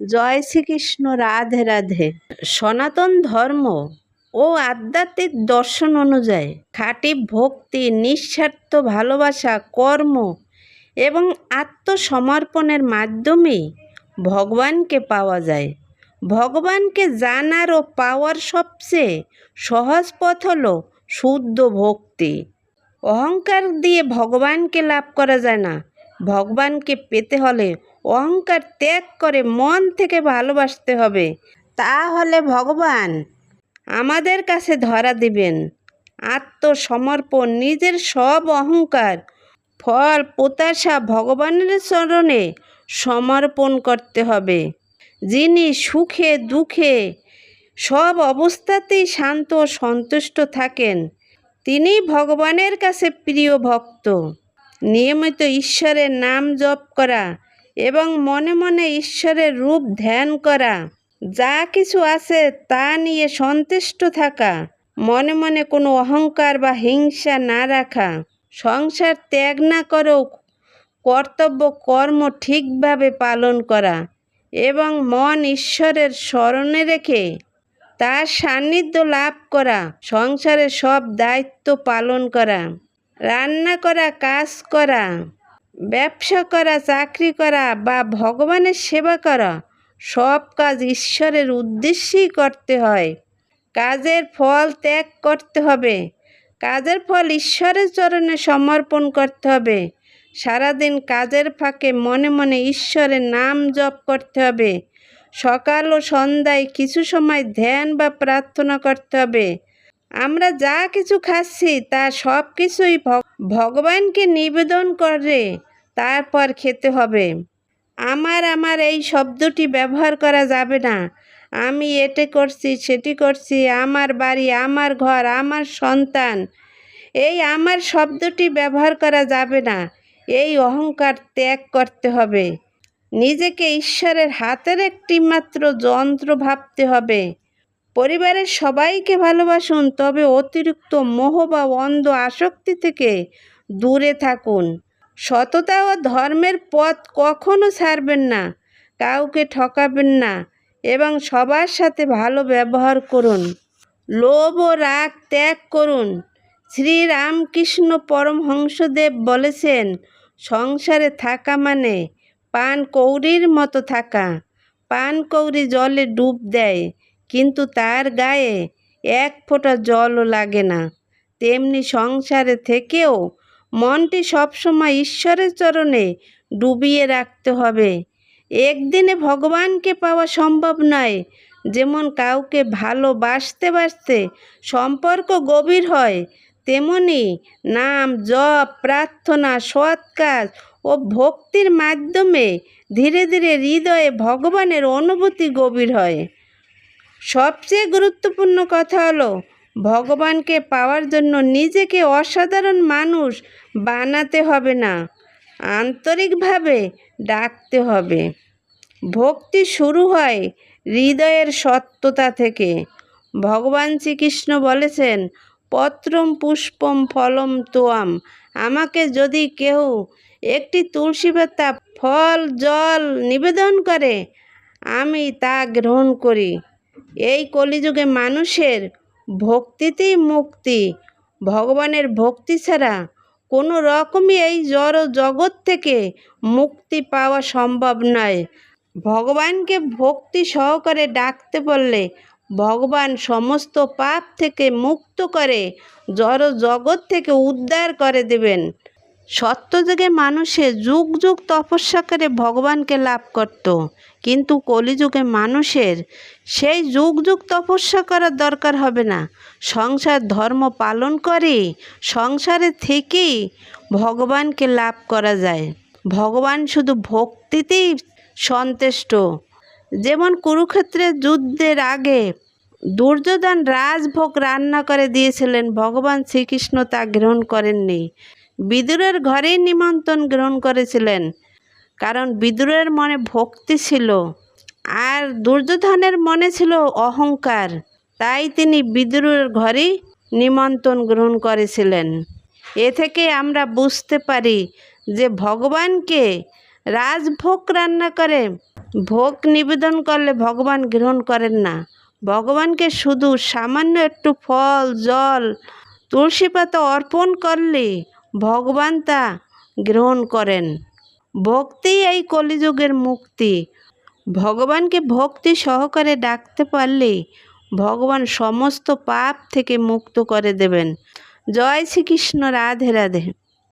জয় শ্রীকৃষ্ণ। রাধে রাধে। সনাতন ধর্ম ও আধ্যাত্মিক দর্শন অনুযায়ী খাঁটি ভক্তি, নিঃস্বার্থ ভালোবাসা, কর্ম এবং আত্মসমর্পণের মাধ্যমেই ভগবানকে পাওয়া যায়। ভগবানকে জানার ও পাওয়ার সবচেয়ে সহজ পথ হল শুদ্ধ ভক্তি। অহংকার দিয়ে ভগবানকে লাভ করা যায় না। ভগবানকে পেতে হলে অহংকার ত্যাগ করে মন থেকে ভালোবাসতে হবে। তাহলে ভগবান আমাদের কাছে ধরা দিবেন। আত্মসমর্পণ, নিজের সব অহংকার, ফল, প্রত্যাশা ভগবানের চরণে সমর্পণ করতে হবে। যিনি সুখে দুঃখে সব অবস্থাতেই শান্ত ও সন্তুষ্ট থাকেন, তিনি ভগবানের কাছে প্রিয় ভক্ত। নিয়মিত ঈশ্বরের নাম জপ করা এবং মনে মনে ঈশ্বরের রূপ ধ্যান করা, যা কিছু আছে তা নিয়ে সন্তুষ্ট থাকা, মনে মনে কোনো অহংকার বা হিংসা না রাখা, সংসার ত্যাগ না করেও কর্তব্য কর্ম ঠিকভাবে পালন করা এবং মন ঈশ্বরের স্মরণে রেখে তার সান্নিধ্য লাভ করা, সংসারের সব দায়িত্ব পালন করা, রান্না করা, কাজ করা, ব্যবসা করা, চাকরি করা বা ভগবানের সেবা করা, সব কাজ ঈশ্বরের উদ্দেশ্যেই করতে হয়। কাজের ফল ত্যাগ করতে হবে। কাজের ফল ঈশ্বরের চরণে সমর্পণ করতে হবে। সারাদিন কাজের ফাঁকে মনে মনে ঈশ্বরের নাম জপ করতে হবে। সকাল ও সন্ধ্যায় কিছু সময় ধ্যান বা প্রার্থনা করতে হবে। আমরা যা কিছু খাচ্ছি তা সব কিছুই ভগবানকে নিবেদন করে তারপর খেতে হবে। আমার এই শব্দটি ব্যবহার করা যাবে না। আমি এটি করছি, সেটি করছি, আমার বাড়ি, আমার ঘর, আমার সন্তান, এই আমার শব্দটি ব্যবহার করা যাবে না। এই অহংকার ত্যাগ করতে হবে। নিজেকে ঈশ্বরের হাতের একটি মাত্র যন্ত্র ভাবতে হবে। পরিবারের সবাইকে ভালোবাসুন, তবে অতিরিক্ত মোহ বা অন্ধ আসক্তি থেকে দূরে থাকুন। সততা ও ধর্মের পথ কখনো ছাড়বেন না। কাউকে ঠকাবেন না এবং সবার সাথে ভালো ব্যবহার করুন। লোভ ও রাগ ত্যাগ করুন। শ্রীরামকৃষ্ণ পরমহংসদেব বলেছেন, সংসারে থাকা মানে পানকৌড়ির মতো থাকা। পানকৌড়ি জলে ডুব দেয়, কিন্তু তার গায়ে এক ফোঁটা জলও লাগে না। তেমনি সংসারে থেকেও মনটি সবসময় ঈশ্বরের চরণে ডুবিয়ে রাখতে হবে। একদিনে ভগবানকে পাওয়া সম্ভব নয়। যেমন কাউকে ভালোবাসতে বাসতে সম্পর্ক গভীর হয়, তেমনি নাম জপ, প্রার্থনা, সৎ কাজ ও ভক্তির মাধ্যমে ধীরে ধীরে হৃদয়ে ভগবানের অনুভূতি গভীর হয়। সবচেয়ে গুরুত্বপূর্ণ কথা হলো, ভগবানকে পাওয়ার জন্য নিজেকে অসাধারণ মানুষ বানাতে হবে না, আন্তরিকভাবে ডাকতে হবে। ভক্তি শুরু হয় হৃদয়ের সত্যতা থেকে। ভগবান শ্রীকৃষ্ণ বলেছেন, পত্রম পুষ্পম ফলম তোয়াম। আমাকে যদি কেউ একটি তুলসী পাতা, ফল, জল নিবেদন করে, আমি তা গ্রহণ করি। এই কলিযুগে মানুষের ভক্তিতেই মুক্তি। ভগবানের ভক্তি ছাড়া কোনো রকমই এই জড় জগৎ থেকে মুক্তি পাওয়া সম্ভব নয়। ভগবানকে ভক্তি সহকারে ডাকতে বললে ভগবান সমস্ত পাপ থেকে মুক্ত করে জড় জগৎ থেকে উদ্ধার করে দেবেন। সত্যযুগে মানুষে যুগ যুগ তপস্যা করে ভগবানকে লাভ করত, কিন্তু কলিযুগে মানুষের সেই যুগ যুগ তপস্যা করার দরকার হবে না। সংসার ধর্ম পালন করে সংসারে থেকেই ভগবানকে লাভ করা যায়। ভগবান শুধু ভক্তিতেই সন্তুষ্ট। যেমন কুরুক্ষেত্রের যুদ্ধের আগে দুর্যোধন রাজভোগ রান্না করে দিয়েছিলেন, ভগবান শ্রীকৃষ্ণ তা গ্রহণ করেননি। বিদুরের ঘরেই নিমন্ত্রণ গ্রহণ করেছিলেন, কারণ বিদুরের মনে ভক্তি ছিল আর দুর্যোধনের মনে ছিল অহংকার, তাই তিনি বিদুরের ঘরেই নিমন্ত্রণ গ্রহণ করেছিলেন। এ থেকে আমরা বুঝতে পারি যে ভগবানকে রাজভোগ রান্না করে ভোগ নিবেদন করলে ভগবান গ্রহণ করেন না। ভগবানকে শুধু সামান্য একটু ফল, জল, তুলসী পাতা অর্পণ করলে ভগবান তা গ্রহণ করেন। ভক্তি এই কলিযুগের মুক্তি। ভগবানকে ভক্তি সহকারে ডাকতে পারলে ভগবান সমস্ত পাপ থেকে মুক্ত করে দেবেন। জয় শ্রীকৃষ্ণ। রাধে রাধে।